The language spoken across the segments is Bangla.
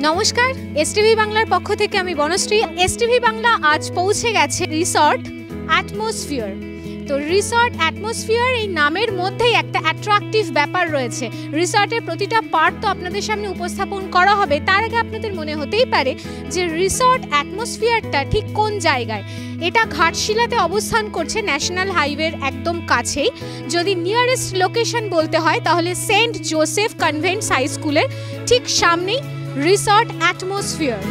নমস্কার, এসটিভি বাংলার পক্ষ থেকে আমি বনশ্রী। এসটিভি বাংলা আজ পৌঁছে গেছে রিসর্ট অ্যাটমসফিয়ার। তো রিসর্ট অ্যাটমসফিয়ার এই নামের মধ্যেই একটা অ্যাট্রাকটিভ ব্যাপার রয়েছে। রিসর্টের প্রতিটা পার্ট তো আপনাদের সামনে উপস্থাপন করা হবে। তার আগে আপনাদের মনে হতেই পারে যে রিসর্ট অ্যাটমসফিয়ারটা ঠিক কোন জায়গায়। এটা ঘাটশিলাতে অবস্থান করছে, ন্যাশনাল হাইওয়ের একদম কাছেই। যদি নিয়ারেস্ট লোকেশন বলতে হয় তাহলে সেন্ট জোসেফ কনভেন্ট হাই স্কুলের ঠিক সামনেই রিসর্ট অ্যাটমসফিয়ার।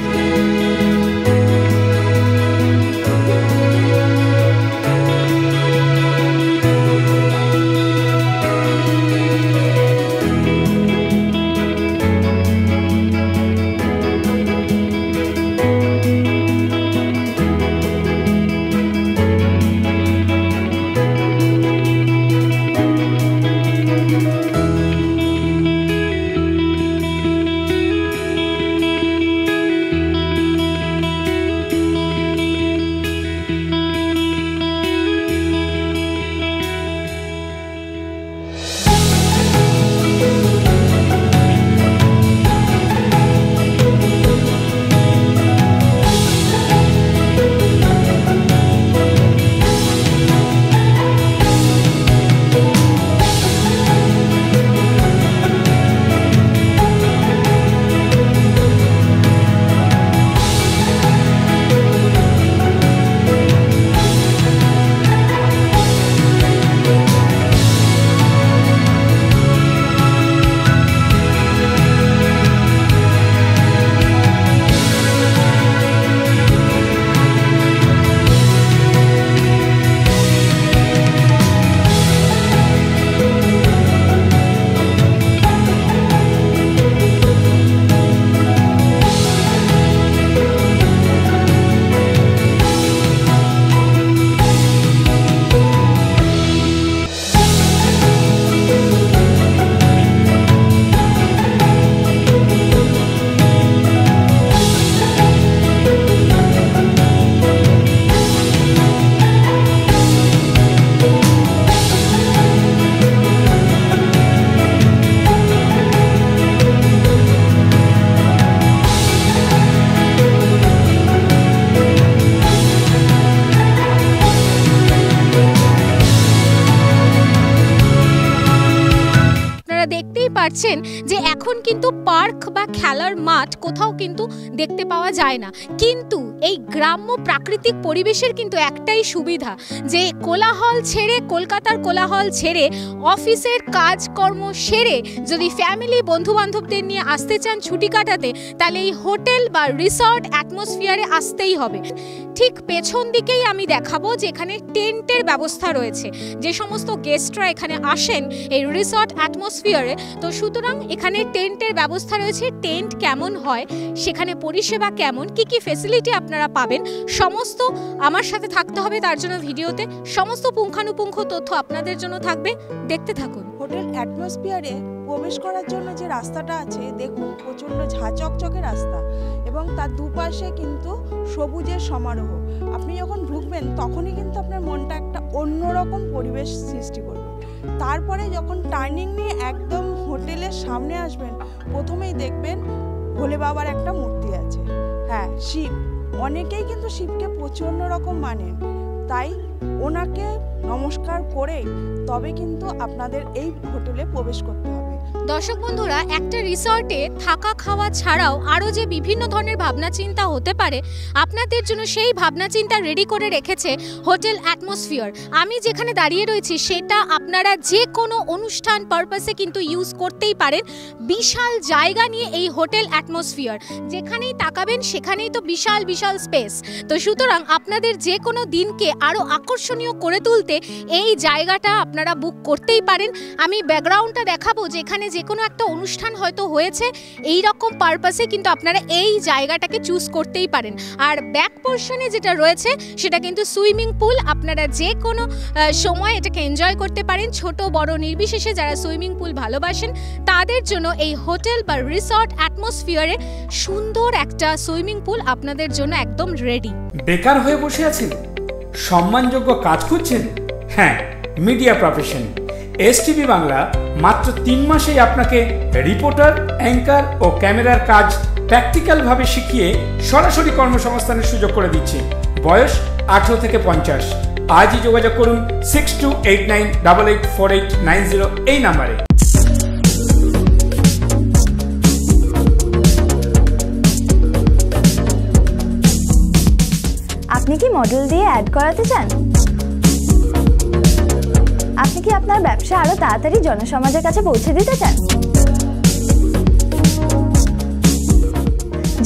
দেখতেই পাচ্ছেন যে এখন কিন্তু পার্ক বা খেলার মাঠ কোথাও কিন্তু দেখতে পাওয়া যায় না, কিন্তু এই গ্রাম্য প্রাকৃতিক পরিবেশের কিন্তু একটাই সুবিধা যে কোলাহল ছেড়ে, কলকাতার কোলাহল ছেড়ে, অফিসের কাজকর্ম সেরে যদি ফ্যামিলি বন্ধু বান্ধবদের নিয়ে আসতে চান ছুটি কাটাতে, তাহলে এই হোটেল বা রিসর্ট অ্যাটমসফিয়ারে আসতেই হবে। ঠিক পেছন দিকেই আমি দেখাবো যে এখানে টেন্টের ব্যবস্থা রয়েছে। যে সমস্ত গেস্টরা এখানে আসেন এই রিসর্ট অ্যাটমসফিয়ারে, তো সুতরাং এখানে টেন্টের ব্যবস্থা রয়েছে। টেন্ট কেমন হয়, সেখানে পরিষেবা কেমন, কি কি ফেসিলিটি আপনারা পাবেন, সমস্ত আমার সাথে থাকতে হবে। তার জন্য ভিডিওতে সমস্ত পুঙ্খানুপুঙ্খ তথ্য আপনাদের জন্য থাকবে, দেখতে থাকুন। হোটেল অ্যাটমসফিয়ারে প্রবেশ করার জন্য যে রাস্তাটা আছে, দেখুন প্রচণ্ড ঝাঁচকচকে রাস্তা এবং তার দুপাশে কিন্তু সবুজের সমারোহ। আপনি যখন ঢুকবেন তখনই কিন্তু আপনার মনটা একটা অন্যরকম পরিবেশ সৃষ্টি করবে। তারপরে যখন টার্নিং নিয়ে একদম হোটেলের সামনে আসবেন, প্রথমেই দেখবেন ভোলে বাবার একটা মূর্তি আছে। হ্যাঁ, শিব। অনেকেই কিন্তু শিবকে প্রচণ্ড রকম মানেন, তাই ওনাকে নমস্কার করে তবে কিন্তু আপনাদের এই হোটেলে প্রবেশ করতে হবে। দর্শক বন্ধুরা, একটা রিসর্টে থাকা খাওয়া ছাড়াও আরও যে বিভিন্ন ধরনের ভাবনা চিন্তা হতে পারে, আপনাদের জন্য সেই ভাবনা চিন্তা রেডি করে রেখেছে হোটেল অ্যাটমসফিয়ার। আমি যেখানে দাঁড়িয়ে রয়েছি সেটা আপনারা যে কোনো অনুষ্ঠান পারপাসে কিন্তু ইউজ করতেই পারেন। বিশাল জায়গা নিয়ে এই হোটেল অ্যাটমসফিয়ার, যেখানেই তাকাবেন সেখানেই তো বিশাল বিশাল স্পেস। তো সুতরাং আপনাদের যে কোনো দিনকে আরও আকর্ষণীয় করে তুলতে এই জায়গাটা আপনারা বুক করতেই পারেন। আমি ব্যাকগ্রাউন্ডটা দেখাবো, যেখানে যে কোনো একটা অনুষ্ঠান হয়তো হয়েছে, এই রকম পারপাসে কিন্তু আপনারা এই জায়গাটাকে চুজ করতেই পারেন। আর ব্যাক পোর্শনে যেটা রয়েছে সেটা কিন্তু সুইমিং পুল। আপনারা যে কোনো সময় এটাকে এনজয় করতে পারেন, ছোট বড় নির্বিশেষে। যারা সুইমিং পুল ভালোবাসেন তাদের জন্য এই হোটেল বা রিসর্ট অ্যাটমসফিয়ারে সুন্দর একটা সুইমিং পুল আপনাদের জন্য একদম রেডি। বেকার হয়ে বসে আছেন, সম্মানযোগ্য কাজ খুঁজছেন? হ্যাঁ, মিডিয়া প্রফেশন এসটিভি বাংলা মাত্র 3 মাসেই আপনাকে রিপোর্টার, অ্যাঙ্কার ও ক্যামেরার কাজ প্র্যাকটিক্যালভাবে শিখিয়ে সরাসরি কর্মসংস্থানের সুযোগ করে দিচ্ছে। বয়স 18 থেকে 50। আজই যোগাযোগ করুন 6289884890 এই নাম্বারে। আপনি কি মডেল দিয়ে অ্যাড করাতে চান? আপনি কি আপনার ব্যবসা আরো তাড়াতাড়ি জনসমাজের কাছে পৌঁছে দিতে চান?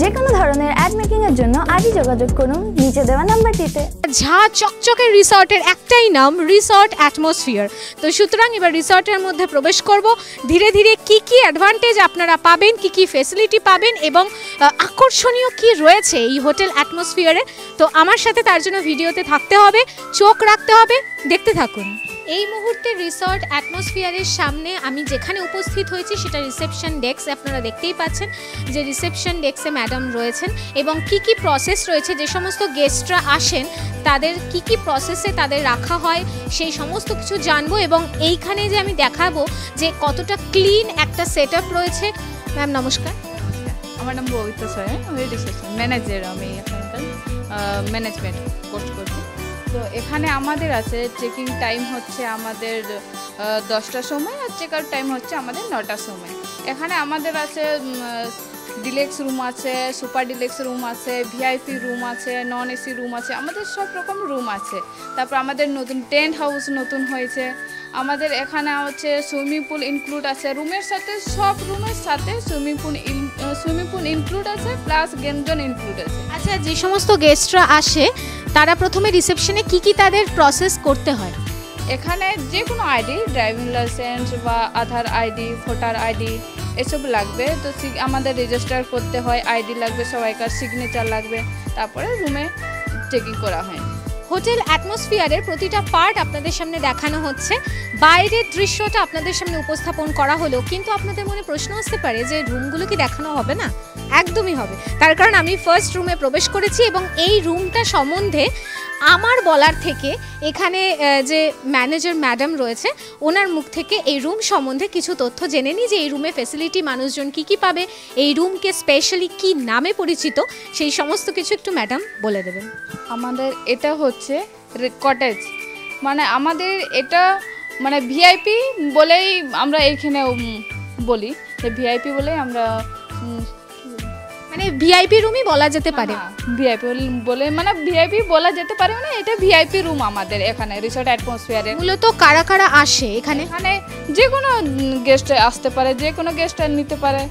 যে কোনো ধরনের অ্যাড মেকিং এর জন্য আজই যোগাযোগ করুন নিচে দেওয়া নাম্বারটিতে। ঝা চকচকে রিসর্টের একটাই নাম, রিসর্ট অ্যাটমসফিয়ার। তো সুতরাং এবার রিসর্টের মধ্যে প্রবেশ করব। ধীরে ধীরে কি কি অ্যাডভান্টেজ আপনারা পাবেন, কি কি ফেসিলিটি পাবেন এবং আকর্ষণীয় কি রয়েছে এই হোটেল অ্যাটমসফিয়ারে, তো আমার সাথে তার জন্য ভিডিওতে থাকতে হবে, চোখ রাখতে হবে, দেখতে থাকুন। এই মুহূর্তে রিসর্ট অ্যাটমসফিয়ারের সামনে আমি যেখানে উপস্থিত হয়েছি সেটা রিসেপশন ডেস্ক। আপনারা দেখতেই পাচ্ছেন যে রিসেপশন ডেস্কে ম্যাডাম রয়েছেন এবং কি কি প্রসেস রয়েছে, যে সমস্ত গেস্টরা আসেন তাদের কি কি প্রসেসে তাদের রাখা হয় সেই সমস্ত কিছু জানবো। এবং এইখানে যে আমি দেখাবো যে কতটা ক্লিন একটা সেট আপ রয়েছে। ম্যাম নমস্কার। আমার নাম ববিতা সরেন, আমি রিসেপশন ম্যানেজার। আমি এখানকার ম্যানেজমেন্ট কোর্স করছি। তো এখানে আমাদের আছে চেকিং টাইম হচ্ছে আমাদের 10টার সময় আর চেক আউট টাইম হচ্ছে আমাদের 9টার সময়। এখানে আমাদের আছে ডিলেক্স রুম আছে, সুপার ডিলেক্স রুম আছে, ভিআইপি রুম আছে, নন এসি রুম আছে, আমাদের সব রকম রুম আছে। তারপর আমাদের নতুন টেন্ট হাউস নতুন হয়েছে। আমাদের এখানে হচ্ছে সুইমিং পুল ইনক্লুড আছে, রুমের সাথে সব রুমের সাথে সুইমিং পুল ইনক্লুড আছে, প্লাস গেম জোন ইনক্লুড আছে। আচ্ছা, যে সমস্ত গেস্টরা আসে তারা প্রথমে রিসেপশনে কি কি তাদের প্রসেস করতে হয়? এখানে যে কোনো আইডি, ড্রাইভিং লাইসেন্স বা আধার আইডি, ভোটার আইডি এসব লাগবে। তো আমাদের রেজিস্টার করতে হয়, আইডি লাগবে, সবাইকার সিগনেচার লাগবে, তারপরে রুমে চেকিং করা হয়। হোটেল অ্যাটমসফিয়ারের প্রতিটা পার্ট আপনাদের সামনে দেখানো হচ্ছে, বাইরের দৃশ্যটা আপনাদের সামনে উপস্থাপন করা হলো, কিন্তু আপনাদের মনে প্রশ্ন আসতে পারে যে রুমগুলো কি দেখানো হবে না? একদমই হবে। তার কারণ আমি ফার্স্ট রুমে প্রবেশ করেছি এবং এই রুমটা সম্বন্ধে আমার বলার থেকে এখানে যে ম্যানেজার ম্যাডাম রয়েছে ওনার মুখ থেকে এই রুম সম্বন্ধে কিছু তথ্য জেনে নিই, যে এই রুমে ফেসিলিটি মানুষজন কি কি পাবে, এই রুমকে স্পেশালি কি নামে পরিচিত, সেই সমস্ত কিছু একটু ম্যাডাম বলে দেবেন। আমাদের এটা হচ্ছে কটেজ, মানে আমাদের এটা মানে ভিআইপি বলেই আমরা এইখানে বলি, যে ভিআইপি বলেই আমরা মানে ভিআইপি রুমই বলা যেতে পারে। ভিআইপি বলে মানে ভিআইপি বলা যেতে পারে, মানে এটা ভিআইপি রুম আমাদের এখানে রিসর্ট অ্যাটমসফিয়ারে। মূলত কারা কারা আসে এখানে? এখানে যে কোনো গেস্ট আসতে পারে, যে কোনো গেস্ট নিতে পারে,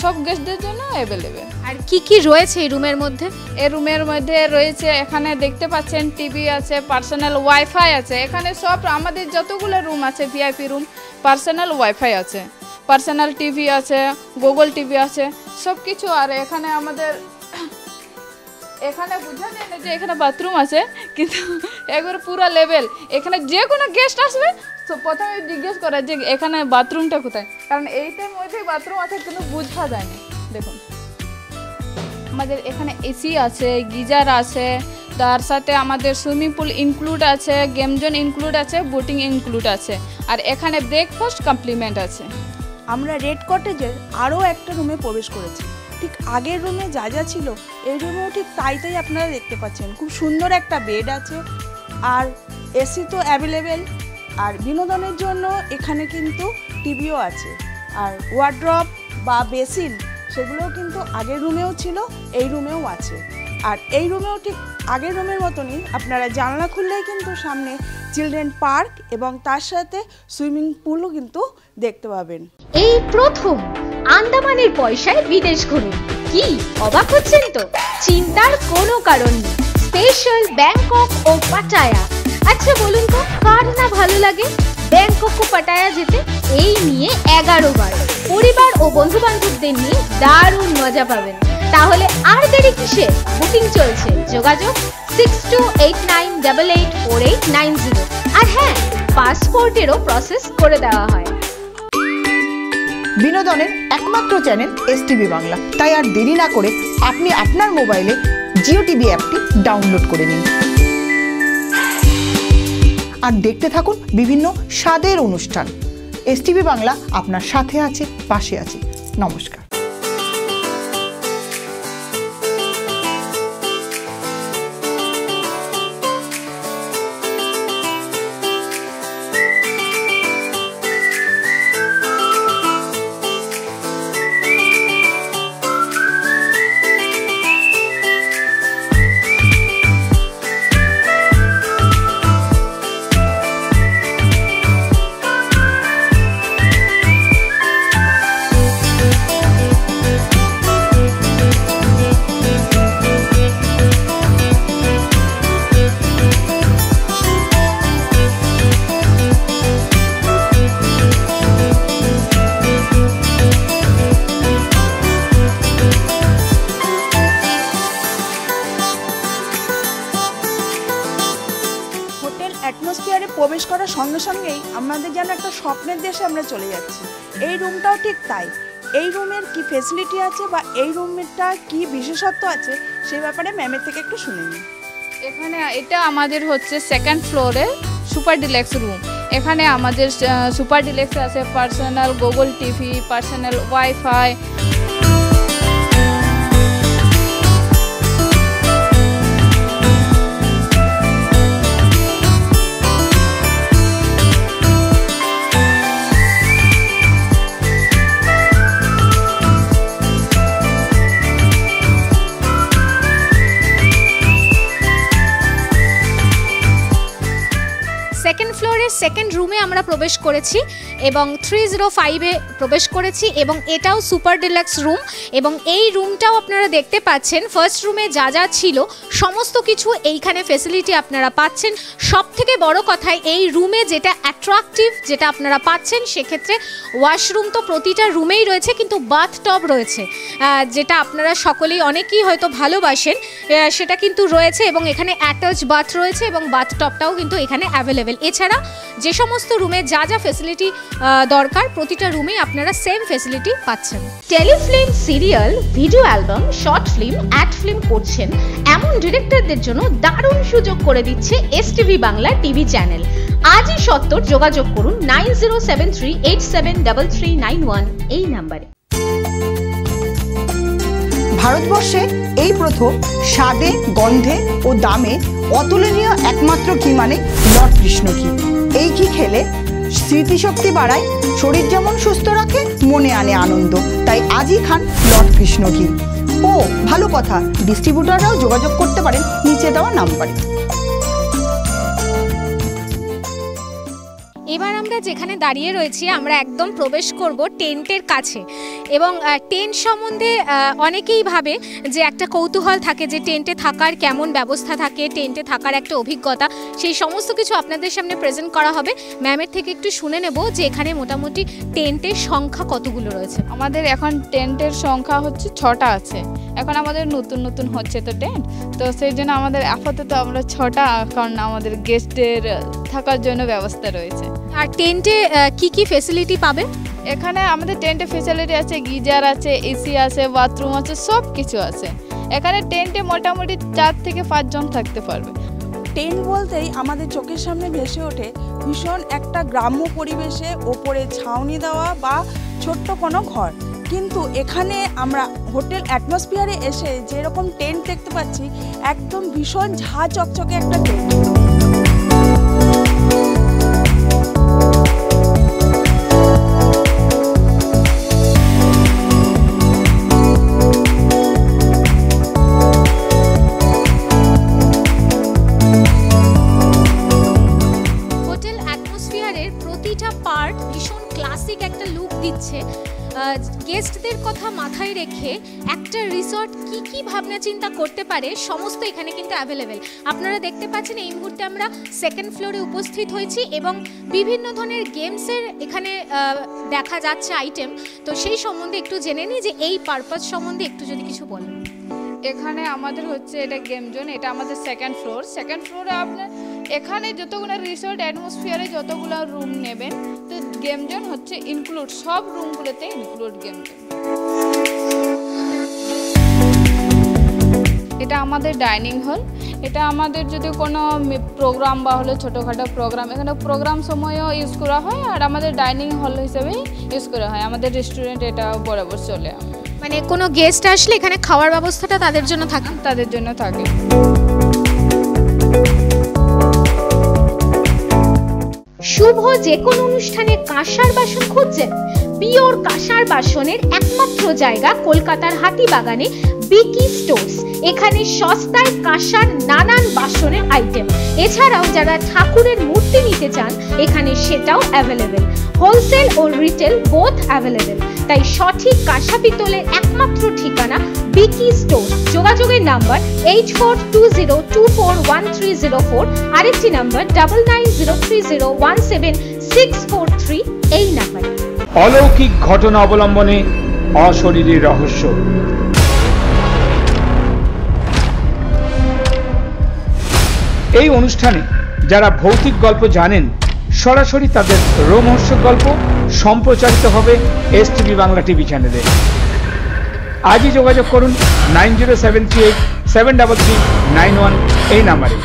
সব গেস্টদের জন্য অ্যাভেলেবেল। আর কি কি রয়েছে এই রুমের মধ্যে? এই রুমের মধ্যে রয়েছে, এখানে দেখতে পাচ্ছেন টিভি আছে, পার্সোনাল ওয়াইফাই আছে। এখানে সব আমাদের যতগুলো রুম আছে ভিআইপি রুম, পার্সোনাল ওয়াইফাই আছে, পার্সোনাল টিভি আছে, গুগল টিভি আছে, সব কিছু। আর এখানে আমাদের এখানে বোঝা যায় না যে এখানে বাথরুম আছে, কিন্তু একবার পুরো লেভেল। এখানে যে কোনো গেস্ট আসবে তো প্রথমে জিজ্ঞেস করে যে এখানে বাথরুমটা কোথায়, কারণ এইটার মধ্যেই বাথরুম আছে, কিন্তু বোঝা যায় না। দেখুন আমাদের এখানে এসি আছে, গিজার আছে, তার সাথে আমাদের সুইমিং পুল ইনক্লুড আছে, গেম জোন ইনক্লুড আছে, বোটিং ইনক্লুড আছে, আর এখানে ব্রেকফাস্ট কমপ্লিমেন্ট আছে। আমরা রেড কটেজের আরও একটা রুমে প্রবেশ করেছি। ঠিক আগের রুমে যা যা ছিল এই রুমেও ঠিক তাই আপনারা দেখতে পাচ্ছেন। খুব সুন্দর একটা বেড আছে, আর এসি তো অ্যাভেলেবেল, আর বিনোদনের জন্য এখানে কিন্তু টিভিও আছে, আর ওয়ার্ড্রপ বা বেসিন সেগুলোও কিন্তু আগের রুমেও ছিল, এই রুমেও আছে। আর এই রুমেও ঠিক আগের রুমের মতনই আপনারা জানলা খুললেই কিন্তু সামনে চিলড্রেন পার্ক এবং তার সাথে সুইমিং পুলও কিন্তু দেখতে পাবেন। এই প্রথম আন্দামানের পয়সায় বিদেশ ঘুরুন। কি অবাক হচ্ছেন তো? চিন্তার কোনো কারণ নেই। স্পেশাল ব্যাংকক ও পাটায়া। আচ্ছা বলুন তো, কার না ভালো লাগে ব্যাংকক ও পাটায়া যেতে? এই নিয়ে 11 বার পরিবার ও বন্ধু বান্ধবদের নিয়ে দারুণ মজা পাবেন। তাহলে আর দেরি কিসে? বুকিং চলছে, যোগাযোগ 6289884890। আর হ্যাঁ, পাসপোর্টেরও প্রসেস করে দেওয়া হয়। বিনোদনের একমাত্র চ্যানেল এসটিভি বাংলা। তাই আর দেরি না করে আপনি আপনার মোবাইলে জিও টিভি অ্যাপটি ডাউনলোড করে নিন আর দেখতে থাকুন বিভিন্ন স্বাদের অনুষ্ঠান। এসটিভি বাংলা আপনার সাথে আছে, পাশে আছে। নমস্কার। আমাদের যেন একটা স্বপ্নের দেশে আমরা চলে যাচ্ছি। এই রুমটাও ঠিক তাই। এই রুমের কি ফেসিলিটি আছে বা এই রুমটা কি বিশেষত্ব আছে সেই ব্যাপারে ম্যামের থেকে একটু শুনে নিই। এখানে এটা আমাদের হচ্ছে সেকেন্ড ফ্লোরে সুপার ডিলাক্স রুম। এখানে আমাদের সুপার ডিলাক্স আছে personal Google TV, personal wifi. Second ফ্লোরের সেকেন্ড রুমে আমরা প্রবেশ করেছি এবং 305-এ প্রবেশ করেছি এবং এটাও সুপার ডিলাক্স রুম এবং এই রুমটাও আপনারা দেখতে পাচ্ছেন ফার্স্ট রুমে যা যা ছিল সমস্ত কিছু এইখানে ফেসিলিটি আপনারা পাচ্ছেন। সব থেকে বড় কথা এই রুমে যেটা অ্যাট্রাকটিভ যেটা আপনারা পাচ্ছেন সেক্ষেত্রে ওয়াশরুম তো প্রতিটা রুমেই রয়েছে কিন্তু বাথটব রয়েছে, যেটা আপনারা সকলেই অনেকেই হয়তো ভালোবাসেন, সেটা কিন্তু রয়েছে এবং এখানে অ্যাটাচ বাথ রয়েছে এবং বাথটবটাও কিন্তু এখানে অ্যাভেলেবেল। এছাড়া যে সমস্ত রুমে যা যা ফেসিলিটি দরকার প্রতিটা রুমেই আপনারা সেম ফেসিলিটি পাচ্ছেন। Telefilm, serial, video album, short film, ad film করছেন এমন ডিরেক্টরদের জন্য দারুণ সুযোগ করে দিচ্ছে এসটিভি বাংলা টিভি চ্যানেল। আজই সত্তর যোগাযোগ করুন 9073873391 এই নাম্বারে। ভারতবর্ষে এই প্রথম স্বাদে, গন্ধে ও দামে অতুলনীয় একমাত্র ঘি মানে লর্ড কৃষ্ণ ঘি। এই ঘি খেলে স্মৃতিশক্তি বাড়ায়, শরীর যেমন সুস্থ রাখে, মনে আনে আনন্দ। তাই আজই খান লর্ড কৃষ্ণ ঘি। ও ভালো কথা, ডিস্ট্রিবিউটররাও যোগাযোগ করতে পারেন নিচে দেওয়া নাম্বারে। এবার আমরা যেখানে দাঁড়িয়ে রয়েছি আমরা একদম প্রবেশ করব টেন্টের কাছে এবং টেন্ট সম্বন্ধে অনেকেই ভাবে যে একটা কৌতূহল থাকে যে টেন্টে থাকার কেমন ব্যবস্থা থাকে, টেন্টে থাকার একটা অভিজ্ঞতা, সেই সমস্ত কিছু আপনাদের সামনে প্রেজেন্ট করা হবে। ম্যামের থেকে একটু শুনে নেব যে এখানে মোটামুটি টেন্টের সংখ্যা কতগুলো রয়েছে। আমাদের এখন টেন্টের সংখ্যা হচ্ছে 6টা আছে। এখন আমাদের নতুন নতুন হচ্ছে তো টেন্ট, তো সেই জন্য আমাদের আপাতত আমরা 6টা এখন আমাদের গেস্টের থাকার জন্য ব্যবস্থা রয়েছে। আর টেন্টে কি কি ফেসিলিটি পাবে? এখানে আমাদের টেন্টে ফেসিলিটি আছে, গিজার আছে, এসি আছে, বাথরুম আছে, সব কিছু আছে। এখানে টেন্টে মোটামুটি 4 থেকে 5 জন থাকতে পারবে। টেন্ট বলতেই আমাদের চোখের সামনে ভেসে ওঠে ভীষণ একটা গ্রাম্য পরিবেশে ওপরে ছাউনি দেওয়া বা ছোট্ট কোনো ঘর, কিন্তু এখানে আমরা হোটেল অ্যাটমসফিয়ারে এসে যেরকম টেন্ট দেখতে পাচ্ছি একদম ভীষণ ঝা চকচকে একটা টেন্ট। গেস্টদের কথা মাথায় রেখে একটা রিসর্ট কি কি ভাবনা চিন্তা করতে পারে সমস্ত এখানে কিন্তু অ্যাভেলেবেল। আপনারা দেখতে পাচ্ছেন এই মুহূর্তে আমরা সেকেন্ড ফ্লোরে উপস্থিত হয়েছি এবং বিভিন্ন ধরনের গেমসের এখানে দেখা যাচ্ছে আইটেম। তো সেই সম্বন্ধে একটু জেনে নিই যে এই পারপাস সম্বন্ধে একটু যদি কিছু বলেন। এখানে আমাদের হচ্ছে এটা গেম জোন, এটা আমাদের সেকেন্ড ফ্লোরে আপনার এখানে যতগুলো রিসর্ট অ্যাটমসফিয়ারে যতগুলো রুম নেবেন তো গেম জোন হচ্ছে ইনক্লুড, সব রুমগুলোতে ইনক্লুড গেম জোন। এটা আমাদের ডাইনিং হল। এটা আমাদের যদি কোনো প্রোগ্রাম বা হলো ছোটোখাটো প্রোগ্রাম, এখানে প্রোগ্রাম সময়ও ইউজ করা হয় আর আমাদের ডাইনিং হল হিসেবে ইউজ করা হয়। আমাদের রেস্টুরেন্ট এটা বরাবর চলে। মানে কোনো গেস্ট আসলে এখানে খাওয়ার ব্যবস্থাটা তাদের জন্য থাকে? তাদের জন্য থাকে। শুভ যে কোনো অনুষ্ঠানে কাঁসার বাসন খুঁজছেন? পিওর কাঁসার বাসনের একমাত্র জায়গা কলকাতার হাতিবাগানে বিকি স্টোর্স। এখানে সস্তায় কাঁসার নানান বাসনের আইটেম, এছাড়াও যারা ঠাকুরের মূর্তি নিতে চান এখানে সেটাও অ্যাভেলেবেল। হোলসেল ও রিটেল বোথ অ্যাভেলেবেল। তাই সঠিক কাঁসা পিতলের একমাত্র ঠিকানা বিকি স্টোর। যোগাযোগের নাম্বার 8420241304, আরেকটি নাম্বার 9903017643 এই নাম্বারে। অলৌকিক ঘটনা অবলম্বনে অশরীরী রহস্য। এই অনুষ্ঠানে যারা ভৌতিক গল্প জানেন সরাসরি তাদের রোমহর্ষক গল্প সম্প্রচারিত হবে STV বাংলা টিভি চ্যানেলে। আজই যোগাযোগ করুন 9073873391 এই নাম্বারে।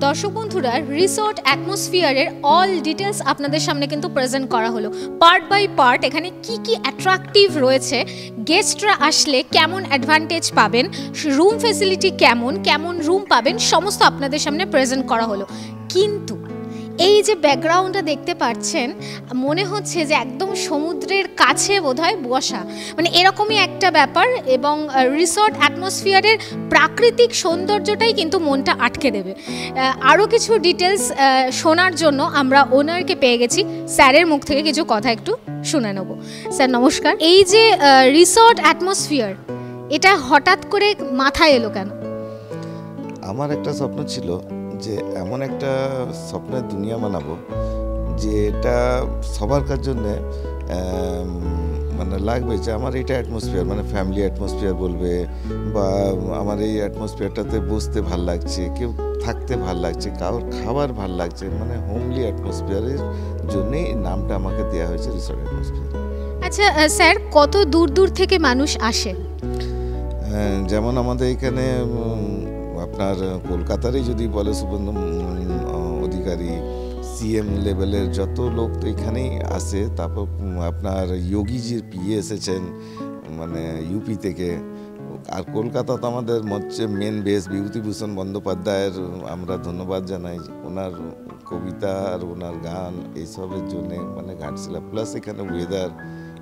দর্শক বন্ধুরা, রিসর্ট অ্যাটমসফিয়ারের অল ডিটেলস আপনাদের সামনে কিন্তু প্রেজেন্ট করা হলো পার্ট বাই পার্ট। এখানে কি কি অ্যাট্রাকটিভ রয়েছে, গেস্টরা আসলে কেমন অ্যাডভান্টেজ পাবেন, রুম ফেসিলিটি কেমন কেমন রুম পাবেন, সমস্ত আপনাদের সামনে প্রেজেন্ট করা হলো। কিন্তু এই যে ব্যাকগ্রাউন্ডটা দেখতে পাচ্ছেন, মনে হচ্ছে যে একদম সমুদ্রের কাছে বোধহয় বসা, মানে এরকমই একটা ব্যাপার। এবং রিসর্ট অ্যাটমসফিয়ারের প্রাকৃতিক সৌন্দর্যটাই কিন্তু মনটা আটকে দেবে। আরও কিছু ডিটেলস শোনার জন্য আমরা ওনারকে পেয়ে গেছি। স্যারের মুখ থেকে কিছু কথা একটু শুনে নেব। স্যার নমস্কার। এই যে রিসর্ট অ্যাটমসফিয়ার, এটা হঠাৎ করে মাথায় এলো কেন? আমার একটা স্বপ্ন ছিল যে এমন একটা স্বপ্নের দুনিয়া বানাবো যে এটা সবার কার জন্যে মানে লাগবে, যে আমার এটা অ্যাটমসফিয়ার, মানে ফ্যামিলি অ্যাটমসফিয়ার বলবে, বা আমার এই অ্যাটমসফিয়ারটাতে বসতে ভাল লাগছে, কেউ থাকতে ভাল লাগছে, কারোর খাবার ভাল লাগছে, মানে হোমলি অ্যাটমসফিয়ারের জন্যেই নামটা আমাকে দেওয়া হয়েছে রিসর্ট অ্যাটমসফিয়ার। আচ্ছা স্যার, কত দূর দূর থেকে মানুষ আসে? যেমন আমাদের এখানে আপনার কলকাতারই যদি বলে, শুভেন্দু অধিকারী, CM লেভেলের যত লোক তো এখানেই আসে। তারপর আপনার যোগীজির পিএ এসেছেন মানে ইউপি থেকে। আর কলকাতা তো আমাদের হচ্ছে মেন বেস, বিভূতিভূষণ বন্দ্যোপাধ্যায়ের আমরা ধন্যবাদ জানাই, ওনার কবিতা আর ওনার গান এইসবের জন্যে মানে ঘাটশিলা, প্লাস এখানে ওয়েদার,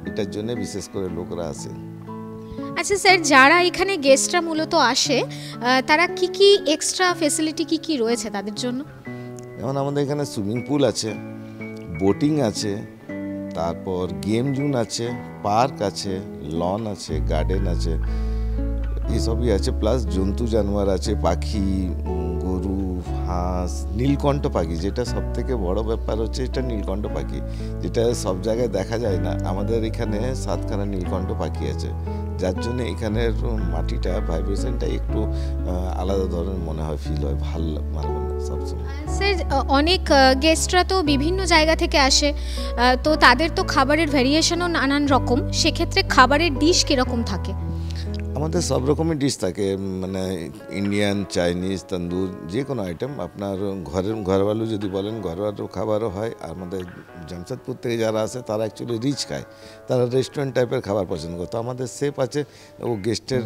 এটার জন্যে বিশেষ করে লোকরা আসে। আচ্ছা স্যার, যারা এখানে গেস্টরা মূলত আসে, তারা কি কি এক্সট্রা ফেসিলিটি কি কি রয়েছে তাদের জন্য? যেমন আমাদের এখানে সুইমিং পুল আছে, বোটিং আছে, তারপর গেম জোন আছে, পার্ক আছে, লন আছে, গার্ডেন আছে, এসবই আছে। প্লাস জন্তু জানোয়ার আছে, পাখি, গরু, হাঁস, নীলকণ্ঠ পাখি, যেটা সব থেকে বড় ব্যাপার হচ্ছে এটা নীলকণ্ঠ পাখি, যেটা সব জায়গায় দেখা যায় না। আমাদের এখানে 7খানা নীলকণ্ঠ পাখি আছে, যার জন্য এখানের মাটিটা ভাইব্রেশনটা একটু আলাদা ধরনের মনে হয়, ফিল হয়, ভালো মানে সবসময়। স্যার, অনেক গেস্টরা তো বিভিন্ন জায়গা থেকে আসে, তো তাদের তো খাবারের ভ্যারিয়েশনও নানান রকম, সেক্ষেত্রে খাবারের ডিশ কীরকম থাকে? আমাদের সব রকমের ডিশ থাকে, মানে ইন্ডিয়ান, চাইনিজ, তন্দুর, যে কোনো আইটেম। আপনার ঘরোয়ালু যদি বলেন, ঘরোয়ালু খাবারও হয়। আমাদের জামশেদপুর থেকে যারা আসে তারা অ্যাকচুয়ালি রিচ খায়, তারা রেস্টুরেন্ট টাইপের খাবার পছন্দ করে। তো আমাদের শেফ আছে, ও গেস্টের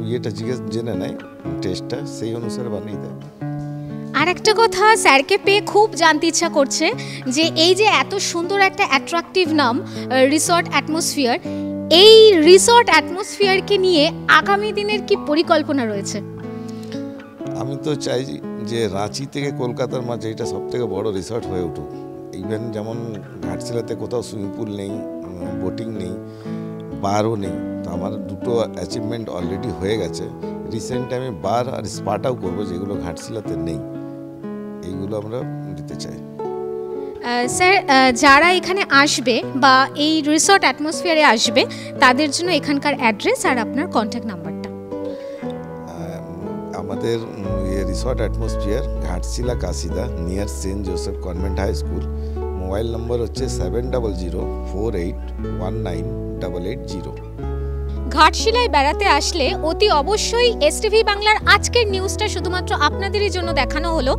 ইয়েটা জেনে নেয়, টেস্টটা সেই অনুসারে বানিয়ে দেয়। আর একটা কথা স্যারকে পেয়ে খুব জানতে ইচ্ছা করছে যে এই যে এত সুন্দর একটা অ্যাট্রাকটিভ নাম রিসর্ট অ্যাটমসফিয়ার, এই রিসর্ট অ্যাটমসফিয়ারকে নিয়ে আগামী দিনের কি পরিকল্পনা রয়েছে? আমি তো চাই যে রাঁচি থেকে কলকাতার মাঝে এটা সব থেকে বড় রিসর্ট হয়ে উঠুক। ইভেন যেমন ঘাটশিলাতে কোথাও সুইমিং পুল নেই, বোটিং নেই, বারও নেই, তো আমার দুটো অ্যাচিভমেন্ট অলরেডি হয়ে গেছে। রিসেন্ট টাইমে বার আর স্পাটাও করবো, যেগুলো ঘাটশিলাতে নেই, এইগুলো আমরা দিতে চাই। স্যার, যারা এখানে আসবে বা এই রিসর্ট অ্যাটমসফিয়ারে আসবে, তাদের জন্য এখানকার অ্যাড্রেস আর আপনার কন্ট্যাক্ট নাম্বারটা। আমাদের resort atmosphere Ghatshila Kashida, near Saint Joseph Convent High School. Mobile number হচ্ছে 7004819880। ঘাটশিলায় বেড়াতে আসলে অতি অবশ্যই STV বাংলার আজকের নিউজটা শুধুমাত্র আপনাদেরই জন্য দেখানো হলো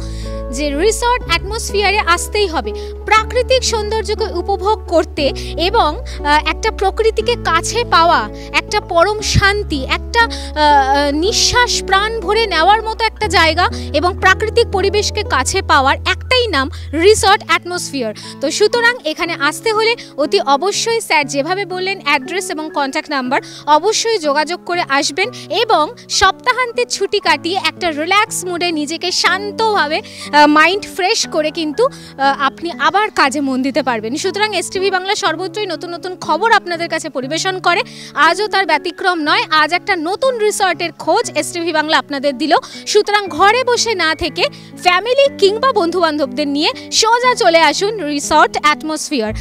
যে রিসর্ট অ্যাটমসফিয়ারে আসতেই হবে প্রাকৃতিক সৌন্দর্যকে উপভোগ করতে, এবং একটা প্রকৃতিকে কাছে পাওয়া, একটা পরম শান্তি, একটা নিঃশ্বাস প্রাণ ভরে নেওয়ার মতো একটা জায়গা, এবং প্রাকৃতিক পরিবেশকে কাছে পাওয়ার একটাই নাম রিসর্ট অ্যাটমসফিয়ার। তো সুতরাং এখানে আসতে হলে অতি অবশ্যই স্যার যেভাবে বললেন অ্যাড্রেস এবং কন্ট্যাক্ট নাম্বার, অবশ্যই যোগাযোগ করে আসবেন, এবং সপ্তাহান্তের ছুটি কাটিয়ে একটা রিল্যাক্স মুডে নিজেকে শান্তভাবে মাইন্ড ফ্রেশ করে কিন্তু আপনি আবার কাজে মন দিতে পারবেন। সুতরাং STV বাংলা সর্বত্রই নতুন নতুন খবর আপনাদের কাছে পরিবেশন করে, আজও তার ব্যতিক্রম নয়। আজ একটা নতুন রিসর্টের খোঁজ STV বাংলা আপনাদের দিল। সুতরাং ঘরে বসে না থেকে ফ্যামিলি কিংবা বন্ধুবান্ধবদের পরিবারদের নিয়ে সোজা চলে আসুন রিসর্ট অ্যাটমসফিয়ার।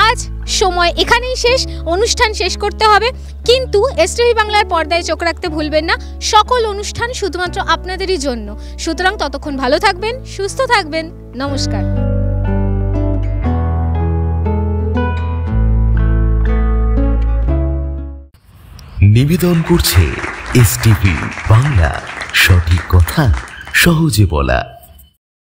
আজ সময় এখানেই শেষ, অনুষ্ঠান শেষ করতে হবে, কিন্তু এসটিভি বাংলার পর্দায় চোখ রাখতে ভুলবেন না, সকল অনুষ্ঠান শুধুমাত্র আপনাদেরই জন্য। সুতরাং ততক্ষণ ভালো থাকবেন, সুস্থ থাকবেন, নমস্কার। নিবেদন করছে এসটিভি বাংলা, সঠিক কথা সহজে বলা।